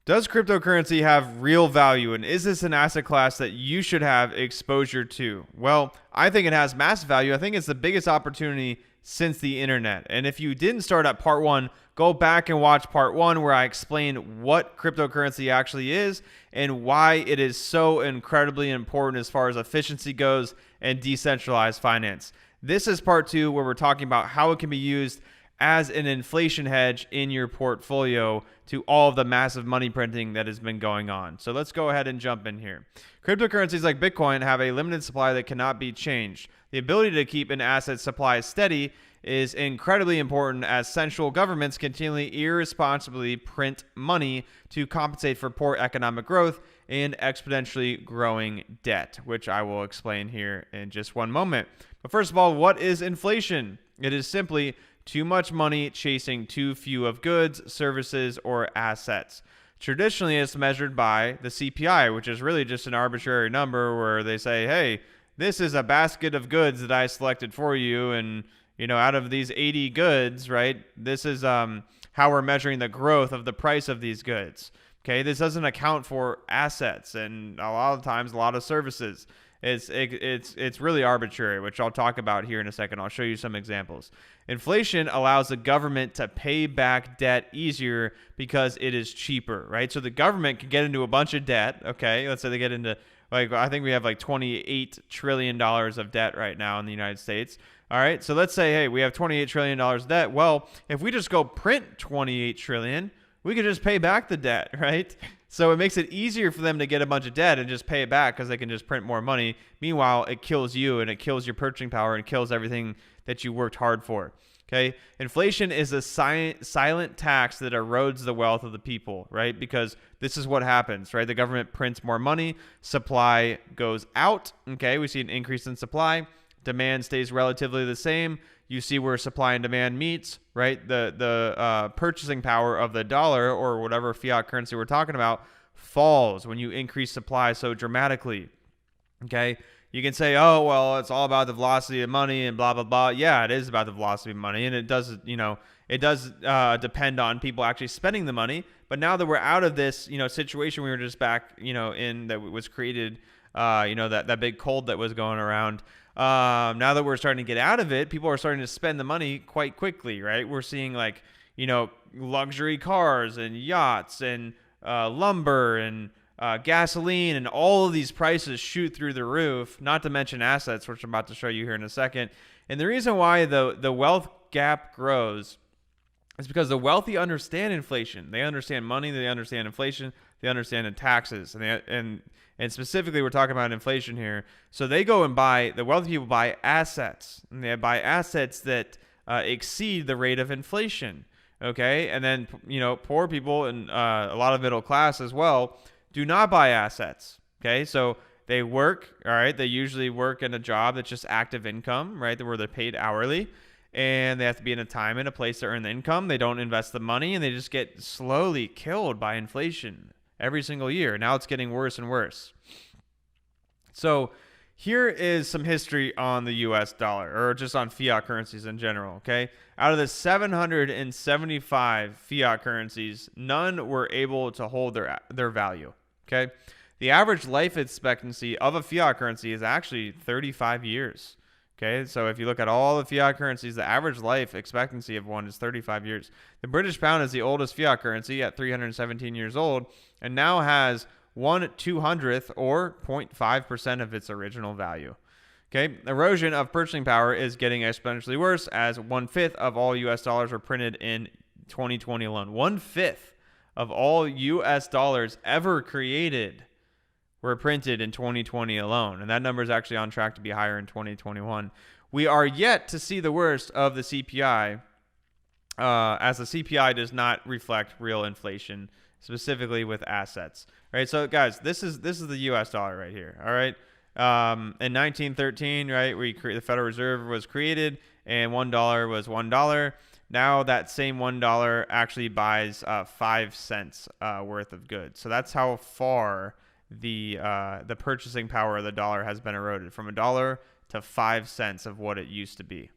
Does cryptocurrency have real value, and is this an asset class that you should have exposure to? Well, I think it has massive value. I think it's the biggest opportunity since the internet. And if you didn't start at part one, go back and watch part one where I explain what cryptocurrency actually is and why it is so incredibly important as far as efficiency goes and decentralized finance. This is part two where we're talking about how it can be used as an inflation hedge in your portfolio to all of the massive money printing that has been going on. So let's go ahead and jump in here. Cryptocurrencies like Bitcoin have a limited supply that cannot be changed. The ability to keep an asset supply steady is incredibly important as central governments continually irresponsibly print money to compensate for poor economic growth and exponentially growing debt, which I will explain here in just one moment. But first of all, what is inflation? It is simply too much money chasing too few of goods, services, or assets. Traditionally, it's measured by the CPI, which is really just an arbitrary number where they say, hey, this is a basket of goods that I selected for you, and out of these 80 goods, right, this is how we're measuring the growth of the price of these goods. Okay, this doesn't account for assets and a lot of times a lot of services. It's really arbitrary, which I'll talk about here in a second. I'll show you some examples. Inflation allows the government to pay back debt easier because it is cheaper, right? So the government can get into a bunch of debt. Okay, let's say they get into I think we have like $28 trillion of debt right now in the United States. All right, so let's say, hey, we have $28 trillion debt. Well, if we just go print $28 trillion, we could just pay back the debt, right? So it makes it easier for them to get a bunch of debt and just pay it back because they can just print more money. Meanwhile, it kills you and it kills your purchasing power and kills everything that you worked hard for. Okay, inflation is a silent tax that erodes the wealth of the people, right? Because this is what happens, right? The government prints more money, supply goes out. Okay, we see an increase in supply, demand stays relatively the same. You see where supply and demand meets, right? The purchasing power of the dollar or whatever fiat currency we're talking about falls when you increase supply so dramatically. Okay, you can say, oh, well, it's all about the velocity of money and blah, blah, blah. Yeah, it is about the velocity of money. And it does, depend on people actually spending the money. But now that we're out of this, situation we were just back, in that was created, that big cold that was going around. Now that we're starting to get out of it, people are starting to spend the money quite quickly, right? We're seeing luxury cars and yachts and lumber and gasoline and all of these prices shoot through the roof, not to mention assets, which I'm about to show you here in a second. And the reason why the wealth gap grows is because the wealthy understand inflation. They understand money, they understand inflation, they understand the taxes. And specifically, we're talking about inflation here. So they go and the wealthy people buy assets, and they buy assets that exceed the rate of inflation. Okay. And then, poor people and a lot of middle class as well do not buy assets. Okay. So they work. All right. They usually work in a job that's just active income, right? Where they're paid hourly, and they have to be in a time and a place to earn the income. They don't invest the money, and they just get slowly killed by inflation every single year. Now it's getting worse and worse. So here is some history on the US dollar, or just on fiat currencies in general, okay? Out of the 775 fiat currencies, none were able to hold their value, okay? The average life expectancy of a fiat currency is actually 35 years. Okay, so if you look at all the fiat currencies, the average life expectancy of one is 35 years. The British pound is the oldest fiat currency at 317 years old and now has 1/200th or 0.5% of its original value. Okay, erosion of purchasing power is getting exponentially worse as 1/5 of all US dollars were printed in 2020 alone. 1/5 of all US dollars ever created were printed in 2020 alone. And that number is actually on track to be higher in 2021. We are yet to see the worst of the CPI, as the CPI does not reflect real inflation, specifically with assets. All right, so guys, this is the US dollar right here. All right. In 1913, right, the Federal Reserve was created, and $1 was $1. Now that same $1 actually buys 5 cents worth of goods. So that's how far the purchasing power of the dollar has been eroded, from $1 to 5 cents of what it used to be.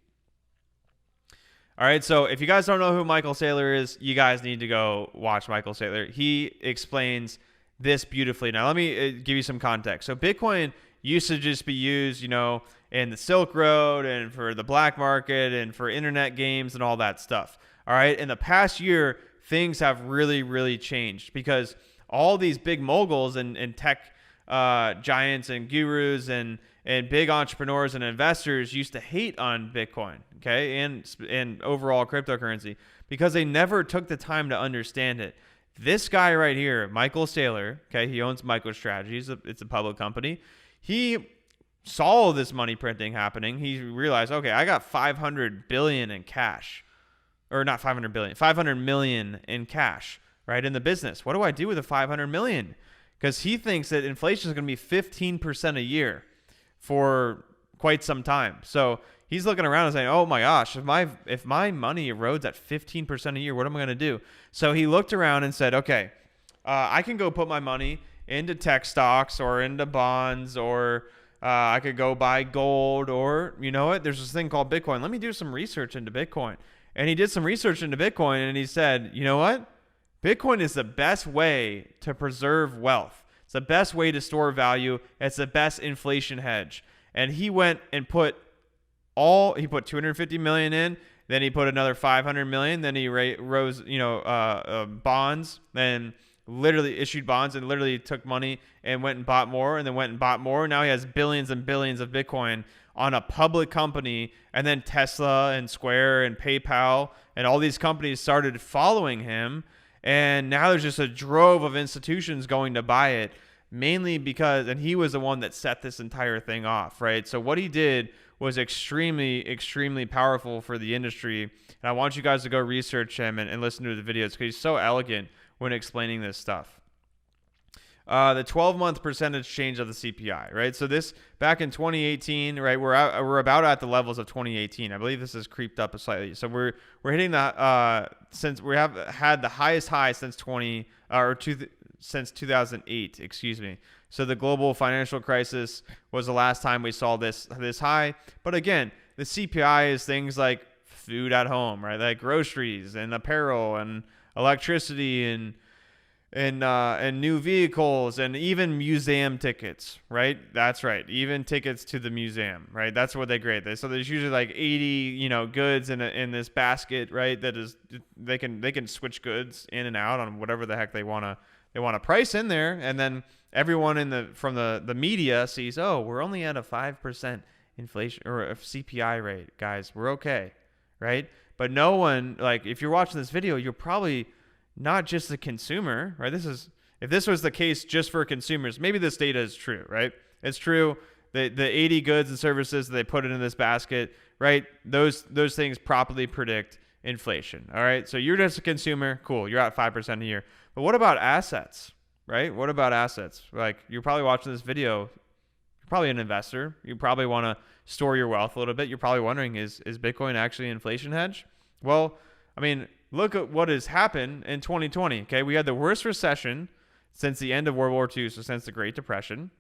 All right, so if you guys don't know who Michael Saylor is, you guys need to go watch Michael Saylor. He explains this beautifully. Now, let me give you some context. So Bitcoin used to just be used, in the Silk Road and for the black market and for internet games and all that stuff. All right, in the past year, things have really, really changed because all these big moguls and tech giants and gurus and big entrepreneurs and investors used to hate on Bitcoin, okay, and overall cryptocurrency because they never took the time to understand it. This guy right here, Michael Saylor, okay, he owns MicroStrategy. It's a public company. He saw this money printing happening. He realized, okay, I got 500 billion in cash, or not 500 billion, 500 million in cash, right, in the business. What do I do with the 500 million? Because he thinks that inflation is going to be 15% a year for quite some time. So he's looking around and saying, oh my gosh, if my money erodes at 15% a year, what am I going to do? So he looked around and said, okay, I can go put my money into tech stocks or into bonds, or I could go buy gold, or you know what? There's this thing called Bitcoin. Let me do some research into Bitcoin. And he did some research into Bitcoin, and he said, you know what? Bitcoin is the best way to preserve wealth. It's the best way to store value. It's the best inflation hedge. And he went and put 250 million in, then he put another 500 million, then he rose, bonds, then literally issued bonds and literally took money and went and bought more, and then went and bought more. Now he has billions and billions of Bitcoin on a public company, and then Tesla and Square and PayPal and all these companies started following him. And now there's just a drove of institutions going to buy it, mainly because, and he was the one that set this entire thing off, right? So what he did was extremely, extremely powerful for the industry. And I want you guys to go research him and listen to the videos because he's so elegant when explaining this stuff. The 12-month percentage change of the CPI, right? So this back in 2018, right? We're about at the levels of 2018. I believe this has creeped up slightly. So we're hitting the since we have had the highest high since 2008. Excuse me. So the global financial crisis was the last time we saw this high. But again, the CPI is things like food at home, right? Like groceries and apparel and electricity and new vehicles and even museum tickets, right? That's right. Even tickets to the museum, right? That's what they grade. So there's usually like 80, goods in this basket, right? That is, they can switch goods in and out on whatever the heck they want to price in there. And then everyone from the media sees, oh, we're only at a 5% inflation or a CPI rate, guys. We're okay, right? But no one, like, if you're watching this video, you're probably not just the consumer, right? If this was the case just for consumers, maybe this data is true, right? It's true. The 80 goods and services that they put in this basket, right? Those things properly predict inflation. All right. So you're just a consumer. Cool. You're at 5% a year. But what about assets, right? What about assets? Like, you're probably watching this video. You're probably an investor. You probably want to store your wealth a little bit. You're probably wondering, is Bitcoin actually an inflation hedge? Well, I mean, look at what has happened in 2020. Okay, we had the worst recession since the end of World War II, so since the Great Depression.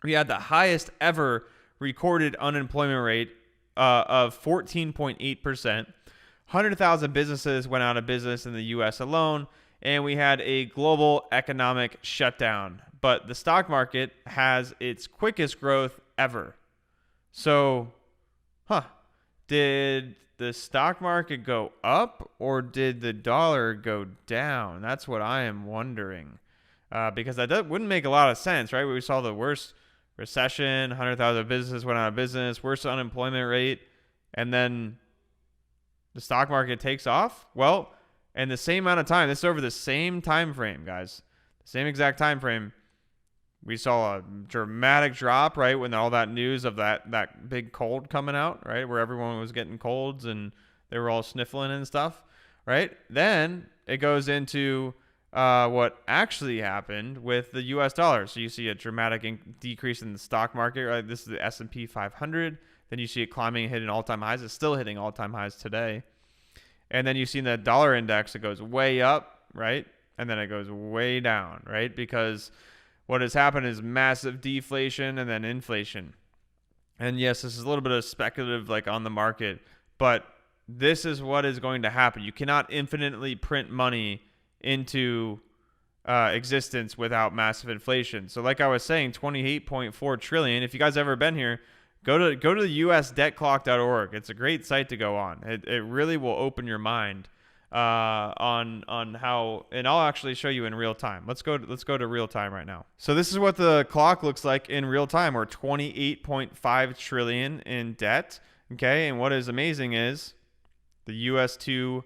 We had the highest ever recorded unemployment rate of 14.8%. 100,000 businesses went out of business in the U.S. alone, and we had a global economic shutdown. But the stock market has its quickest growth ever. So, did the stock market go up or did the dollar go down? That's what I am wondering. Because that wouldn't make a lot of sense, right? We saw the worst recession, 100,000 businesses went out of business, worst unemployment rate, and then the stock market takes off. Well, in the same amount of time, this is over the same time frame, guys. The same exact time frame. We saw a dramatic drop, right, when all that news of that big cold coming out, right, where everyone was getting colds and they were all sniffling and stuff, right? Then it goes into what actually happened with the U.S. dollar. So you see a dramatic decrease in the stock market, right? This is the S&P 500. Then you see it climbing and hitting all-time highs. It's still hitting all-time highs today. And then you see the dollar index, it goes way up, right? And then it goes way down, right? Because what has happened is massive deflation and then inflation. And yes, this is a little bit of speculative, like, on the market, but this is what is going to happen. You cannot infinitely print money into existence without massive inflation. So like I was saying, 28.4 trillion. If you guys ever been here, go to the usdebtclock.org. It's a great site to go on. It really will open your mind on how, and I'll actually show you in real time. Let's go to real time right now. So this is what the clock looks like in real time. We're 28.5 trillion in debt. Okay, and what is amazing is the US2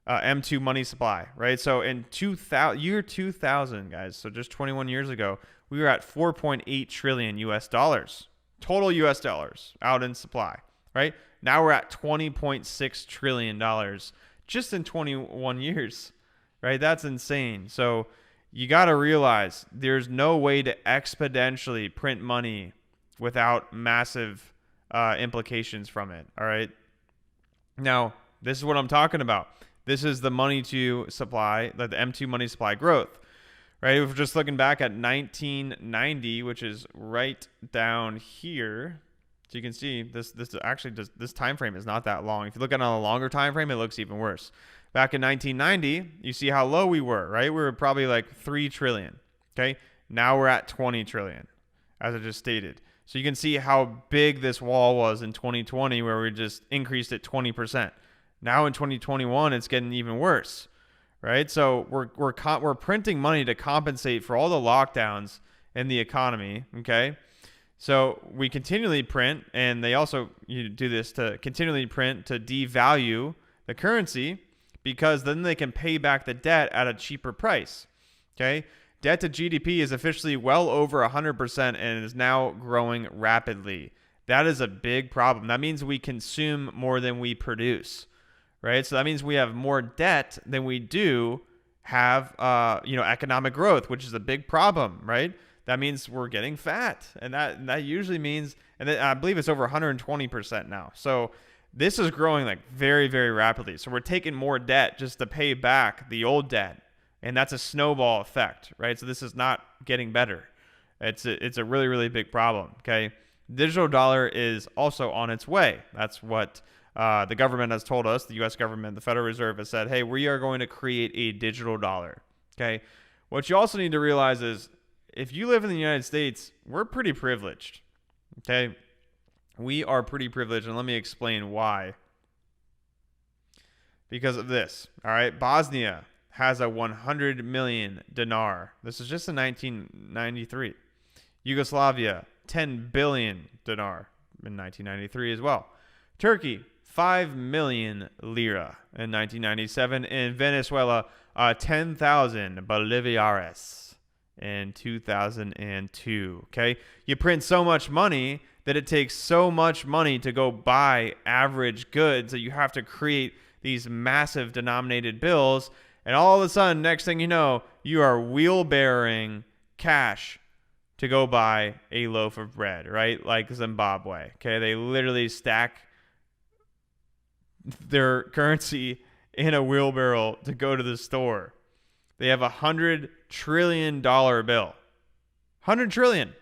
M2 money supply, right? So in year 2000, guys, so just 21 years ago, we were at 4.8 trillion US dollars, total US dollars out in supply, right? Now we're at 20.6 trillion dollars just in 21 years, right? That's insane. So you got to realize there's no way to exponentially print money without massive implications from it, all right? Now, this is what I'm talking about. This is the money to supply, like the M2 money supply growth, right? If we're just looking back at 1990, which is right down here, so you can see this time frame is not that long. If you look at it on a longer time frame, it looks even worse. Back in 1990, you see how low we were, right? We were probably like 3 trillion. Okay, now we're at 20 trillion, as I just stated. So you can see how big this wall was in 2020, where we just increased it 20%. Now in 2021, it's getting even worse, right? So we're printing money to compensate for all the lockdowns in the economy, okay? So we continually print, and they also do this to continually print to devalue the currency, because then they can pay back the debt at a cheaper price, okay? Debt to GDP is officially well over 100% and is now growing rapidly. That is a big problem. That means we consume more than we produce. Right, so that means we have more debt than we do have, economic growth, which is a big problem, right? That means we're getting fat, and that usually means, and I believe it's over 120% now. So this is growing like very, very rapidly. So we're taking more debt just to pay back the old debt, and that's a snowball effect, right? So this is not getting better. It's a really, really big problem. Okay, digital dollar is also on its way. That's what the government has told us. The U.S. government, the Federal Reserve, has said, hey, we are going to create a digital dollar. Okay. What you also need to realize is if you live in the United States, we're pretty privileged. Okay. We are pretty privileged. And let me explain why. Because of this. All right. Bosnia has a 100 million dinar. This is just in 1993. Yugoslavia, 10 billion dinar in 1993 as well. Turkey, 5 million lira in 1997, and Venezuela, 10,000 bolivares in 2002. Okay, you print so much money that it takes so much money to go buy average goods that you have to create these massive denominated bills, and all of a sudden, next thing you know, you are wheelbarrowing cash to go buy a loaf of bread, right? Like Zimbabwe. Okay, they literally stack their currency in a wheelbarrow to go to the store. They have $100 trillion bill. 100 trillion.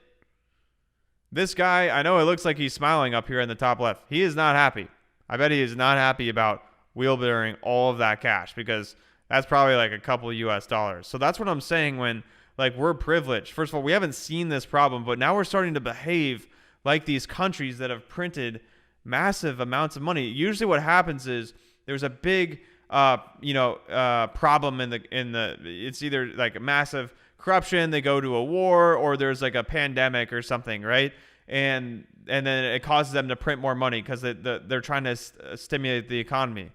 This guy, I know it looks like he's smiling up here in the top left. He is not happy. I bet he is not happy about wheelbarrowing all of that cash, because that's probably like a couple US dollars. So that's what I'm saying when we're privileged. First of all, we haven't seen this problem, but now we're starting to behave like these countries that have printed massive amounts of money. Usually what happens is there's a big problem in the it's either like a massive corruption, they go to a war, or there's like a pandemic or something, right? And then it causes them to print more money because they're trying to stimulate the economy,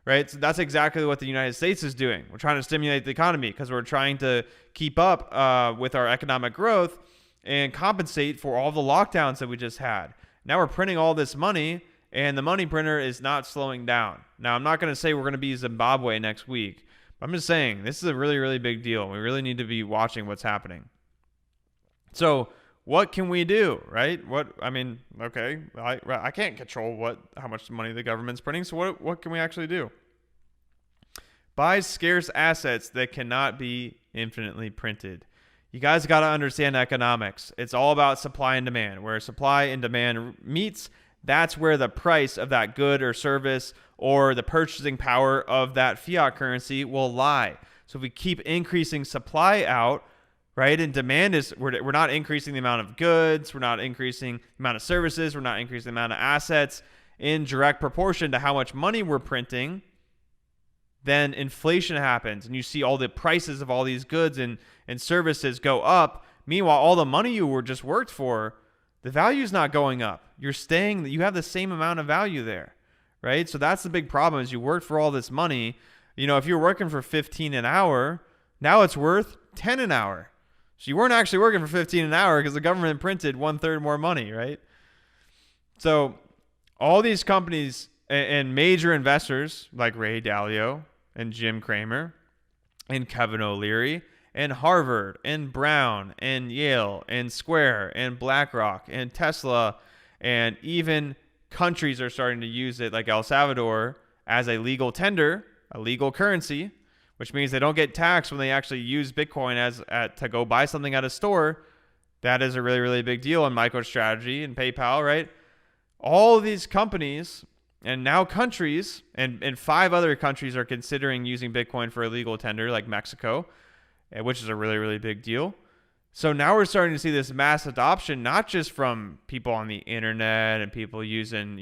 right? So that's exactly what the United States is doing. We're trying to stimulate the economy because we're trying to keep up with our economic growth and compensate for all the lockdowns that we just had. Now we're printing all this money, and the money printer is not slowing down. Now, I'm not going to say we're going to be Zimbabwe next week, but I'm just saying this is a really, really big deal. We really need to be watching what's happening. So what can we do, right? Okay, I can't control how much money the government's printing, so what can we actually do? Buy scarce assets that cannot be infinitely printed. You guys got to understand economics. It's all about supply and demand. Where supply and demand meets, that's where the price of that good or service or the purchasing power of that fiat currency will lie. So if we keep increasing supply out, right, and demand is, we're not increasing the amount of goods, we're not increasing the amount of services, we're not increasing the amount of assets in direct proportion to how much money we're printing, then inflation happens and you see all the prices of all these goods and services go up. Meanwhile, all the money you were just worked for, the value is not going up. You're staying, you have the same amount of value there, right? So that's the big problem is you worked for all this money. You know, if you're working for 15 an hour, now it's worth 10 an hour. So you weren't actually working for 15 an hour because the government printed 1/3 more money, right? So all these companies and major investors like Ray Dalio and Jim Cramer and Kevin O'Leary and Harvard and Brown and Yale and Square and BlackRock and Tesla, and even countries are starting to use it like El Salvador as a legal tender, a legal currency, which means they don't get taxed when they actually use Bitcoin to go buy something at a store. That is a really, really big deal. And MicroStrategy and PayPal, right? All of these companies and now countries and 5 other countries are considering using Bitcoin for a legal tender, like Mexico, which is a really, really big deal. So now we're starting to see this mass adoption, not just from people on the internet and people using,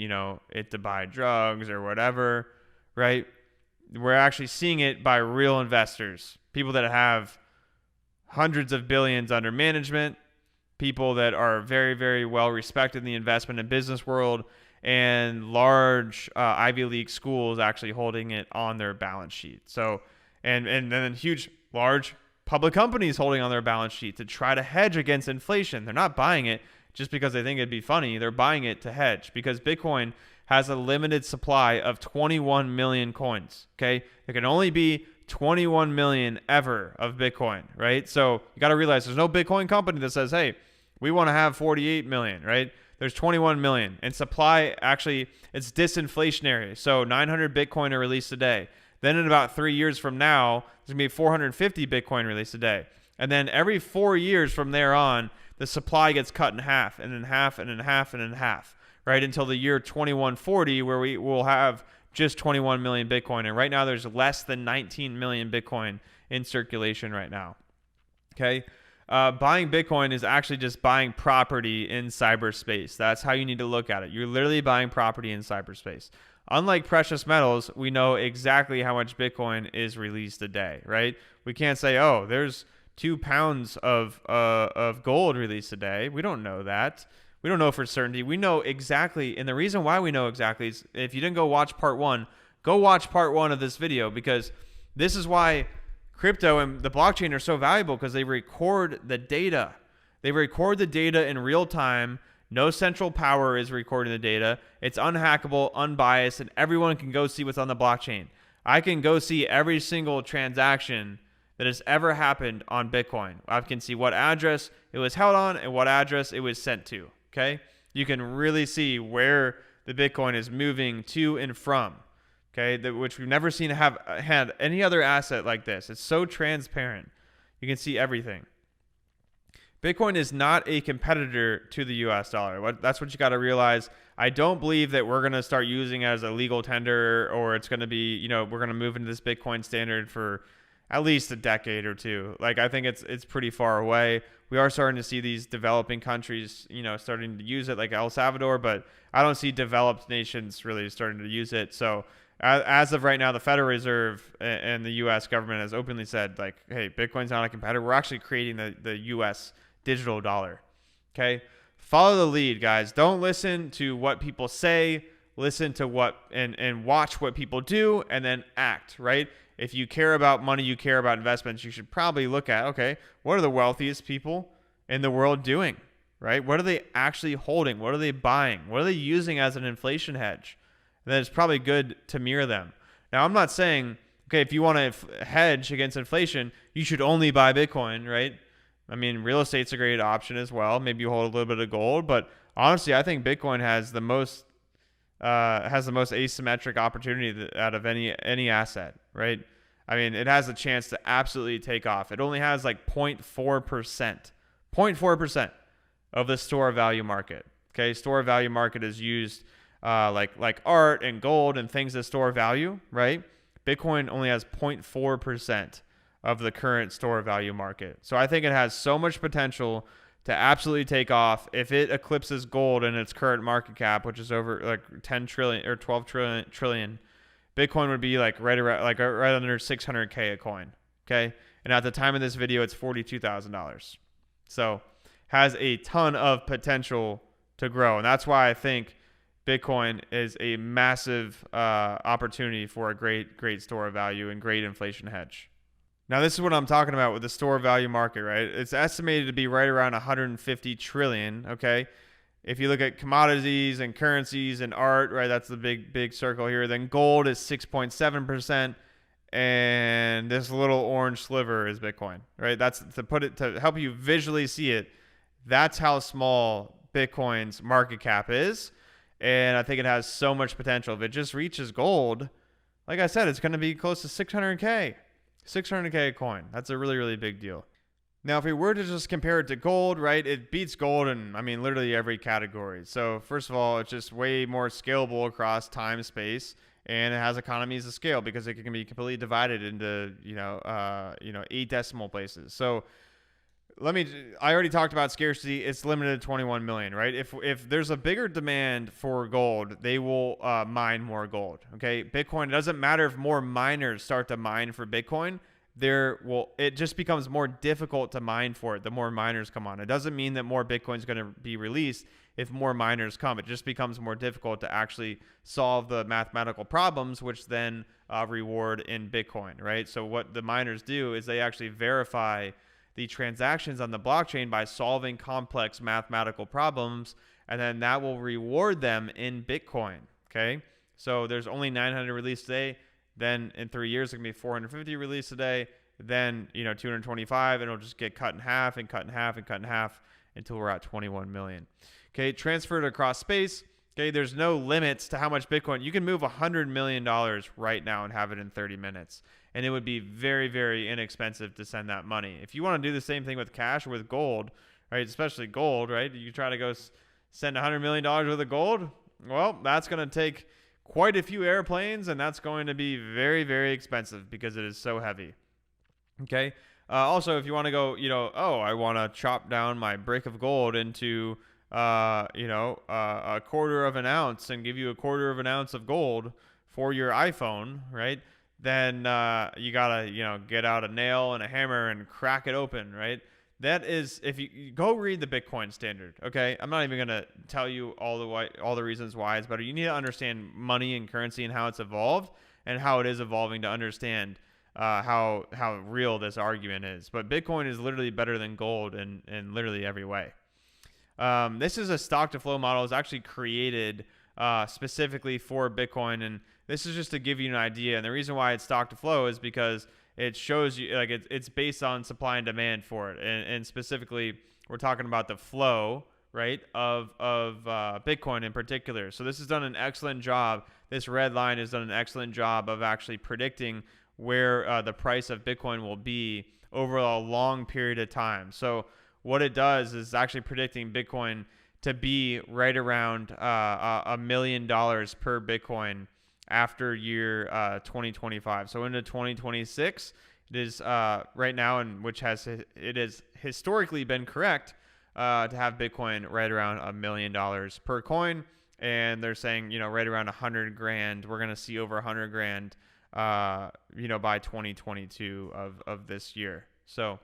it to buy drugs or whatever, right? We're actually seeing it by real investors, people that have hundreds of billions under management, people that are very, very well respected in the investment and business world, and large Ivy League schools actually holding it on their balance sheet. So, and then huge, large public companies holding on their balance sheet to try to hedge against inflation. They're not buying it just because they think it'd be funny. They're buying it to hedge because Bitcoin has a limited supply of 21 million coins. Okay. There can only be 21 million ever of Bitcoin, right? So you got to realize there's no Bitcoin company that says, hey, we want to have 48 million, right? There's 21 million, and supply actually, it's disinflationary. So 900 Bitcoin are released a day. Then in about 3 years from now, there's going to be 450 Bitcoin released a day. And then every 4 years from there on, the supply gets cut in half, and in half, and in half, and in half, right? Until the year 2140, where we will have just 21 million Bitcoin. And right now, there's less than 19 million Bitcoin in circulation right now. Okay? Buying Bitcoin is actually just buying property in cyberspace. That's how you need to look at it. You're literally buying property in cyberspace. Unlike precious metals, we know exactly how much Bitcoin is released a day, right? We can't say, oh, there's 2 pounds of gold released a day. We don't know that. We don't know for certainty. We know exactly, and the reason why we know exactly is if you didn't go watch part 1, go watch part 1 of this video, because this is why crypto and the blockchain are so valuable, because they record the data. They record the data in real time. No central power is recording the data. It's unhackable, unbiased, and everyone can go see what's on the blockchain. I can go see every single transaction that has ever happened on Bitcoin. I can see what address it was held on and what address it was sent to. Okay? You can really see where the Bitcoin is moving to and from. Okay, which we've never seen had any other asset like this. It's so transparent. You can see everything. Bitcoin is not a competitor to the US dollar. That's what you got to realize. I don't believe that we're going to start using it as a legal tender, or it's going to be, we're going to move into this Bitcoin standard for at least a decade or two. Like, I think it's pretty far away. We are starting to see these developing countries, starting to use it, like El Salvador, but I don't see developed nations really starting to use it. So as of right now, the Federal Reserve and the U.S. government has openly said, like, hey, Bitcoin's not a competitor. We're actually creating the U.S. digital dollar. Okay? Follow the lead, guys. Don't listen to what people say. Listen to what and watch what people do, and then act, right? If you care about money, you care about investments, you should probably look at, okay, what are the wealthiest people in the world doing, right? What are they actually holding? What are they buying? What are they using as an inflation hedge? Then it's probably good to mirror them. Now, I'm not saying, okay, if you want to hedge against inflation, you should only buy Bitcoin, right? I mean, real estate's a great option as well. Maybe you hold a little bit of gold, but honestly, I think Bitcoin has the most asymmetric opportunity out of any asset, right? I mean, it has a chance to absolutely take off. It only has like 0.4% of the store value market. Okay, store of value market is used like art and gold and things that store value, right? Bitcoin only has 0.4% of the current store value market. So I think it has so much potential to absolutely take off. If it eclipses gold in its current market cap, which is over like 10 trillion or 12 trillion, Bitcoin would be like right around, like right under 600K a coin. Okay. And at the time of this video, it's $42,000. So has a ton of potential to grow. And that's why I think Bitcoin is a massive opportunity for a great store of value and great inflation hedge. Now, this is what I'm talking about with the store of value market, right? It's estimated to be right around 150 trillion, okay? If you look at commodities and currencies and art, right, that's the big circle here. Then gold is 6.7%, and this little orange sliver is Bitcoin, right? That's to help you visually see it. That's how small Bitcoin's market cap is, and I think it has so much potential. If it just reaches gold, like I said, it's going to be close to 600K. 600K a coin. That's a really big deal. Now, if we were to just compare it to gold, right, it beats gold in, I mean, literally every category. So first of all, it's just way more scalable across time, space, and it has economies of scale because it can be completely divided into, 8 decimal places. So I already talked about scarcity. It's limited to 21 million, right? If there's a bigger demand for gold, they will mine more gold. Okay, Bitcoin, it doesn't matter if more miners start to mine for Bitcoin. It just becomes more difficult to mine for it the more miners come on. It doesn't mean that more Bitcoin is going to be released if more miners come. It just becomes more difficult to actually solve the mathematical problems, which then reward in Bitcoin, right? So what the miners do is they actually verify the transactions on the blockchain by solving complex mathematical problems, and then that will reward them in Bitcoin. Okay, so there's only 900 released today. Then in 3 years, it's gonna be 450 released today. Then 225, and it'll just get cut in half and cut in half and cut in half until we're at 21 million. Okay, transferred across space. Okay, there's no limits to how much Bitcoin. You can move $100 million right now and have it in 30 minutes. And it would be very inexpensive to send that money. If you want to do the same thing with cash or with gold, right, especially gold, right, you try to go send $100 million worth of gold, well, that's going to take quite a few airplanes, and that's going to be very expensive because it is so heavy. Okay. Also, if you want to go, I want to chop down my brick of gold into a quarter of an ounce and give you a quarter of an ounce of gold for your iPhone, right? Then you gotta get out a nail and a hammer and crack it open, right? That is, if you go read the Bitcoin standard, okay? I'm not even gonna tell you all the reasons why it's better. You need to understand money and currency and how it's evolved and how it is evolving to understand how real this argument is. But Bitcoin is literally better than gold in literally every way. This is a stock to flow model. It's actually created specifically for Bitcoin, and this is just to give you an idea. And the reason why it's stock to flow is because it shows you, like, it's based on supply and demand for it. And specifically, we're talking about the flow, right, of Bitcoin in particular. So this has done an excellent job. This red line has done an excellent job of actually predicting where the price of Bitcoin will be over a long period of time. So what it does is actually predicting Bitcoin to be right around $1 million per Bitcoin after year 2025. So into 2026, it is right now, and it has historically been correct to have Bitcoin right around $1 million per coin. And they're saying, right around 100 grand. We're going to see over 100 grand, by 2022 of this year. So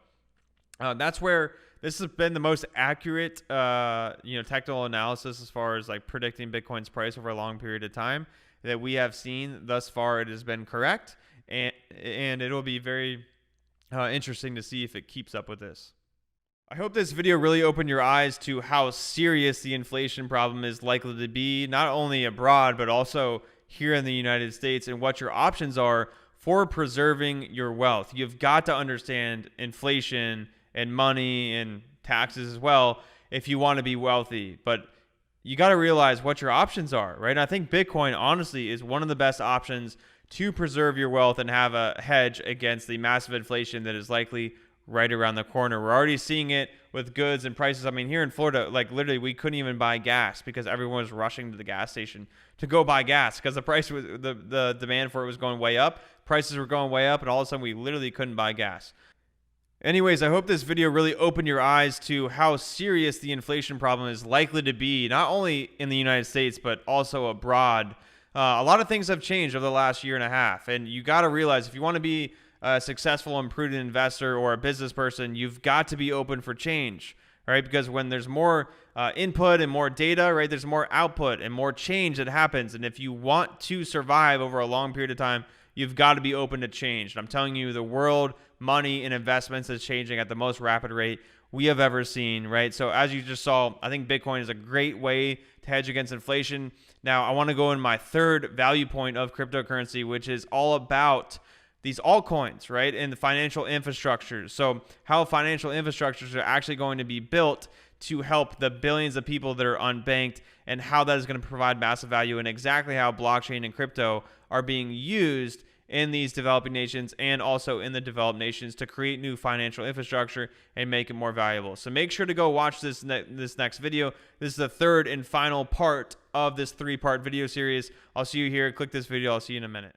that's where this has been the most accurate, technical analysis as far as like predicting Bitcoin's price over a long period of time that we have seen thus far. It has been correct, and it'll be very interesting to see if it keeps up with this. I hope this video really opened your eyes to how serious the inflation problem is likely to be, not only abroad, but also here in the United States, and what your options are for preserving your wealth. You've got to understand inflation and money and taxes as well if you want to be wealthy. But you got to realize what your options are, right? I think Bitcoin, honestly, is one of the best options to preserve your wealth and have a hedge against the massive inflation that is likely right around the corner. We're already seeing it with goods and prices. I mean, here in Florida, like literally we couldn't even buy gas because everyone was rushing to the gas station to go buy gas because the price was the demand for it was going way up. Prices were going way up, and all of a sudden we literally couldn't buy gas. Anyways, I hope this video really opened your eyes to how serious the inflation problem is likely to be, not only in the United States, but also abroad. A lot of things have changed over the last year and a half, and you got to realize if you want to be a successful and prudent investor or a business person, you've got to be open for change, right? Because when there's more input and more data, right, there's more output and more change that happens. And if you want to survive over a long period of time, you've got to be open to change. And I'm telling you, the world, money, and investments is changing at the most rapid rate we have ever seen, right? So as you just saw, I think Bitcoin is a great way to hedge against inflation. Now, I want to go in my third value point of cryptocurrency, which is all about these altcoins, right, and the financial infrastructures. So how financial infrastructures are actually going to be built to help the billions of people that are unbanked, and how that is going to provide massive value, and exactly how blockchain and crypto are being used in these developing nations and also in the developed nations to create new financial infrastructure and make it more valuable. So make sure to go watch this next video. This is the third and final part of this 3-part video series. I'll see you here. Click this video. I'll see you in a minute.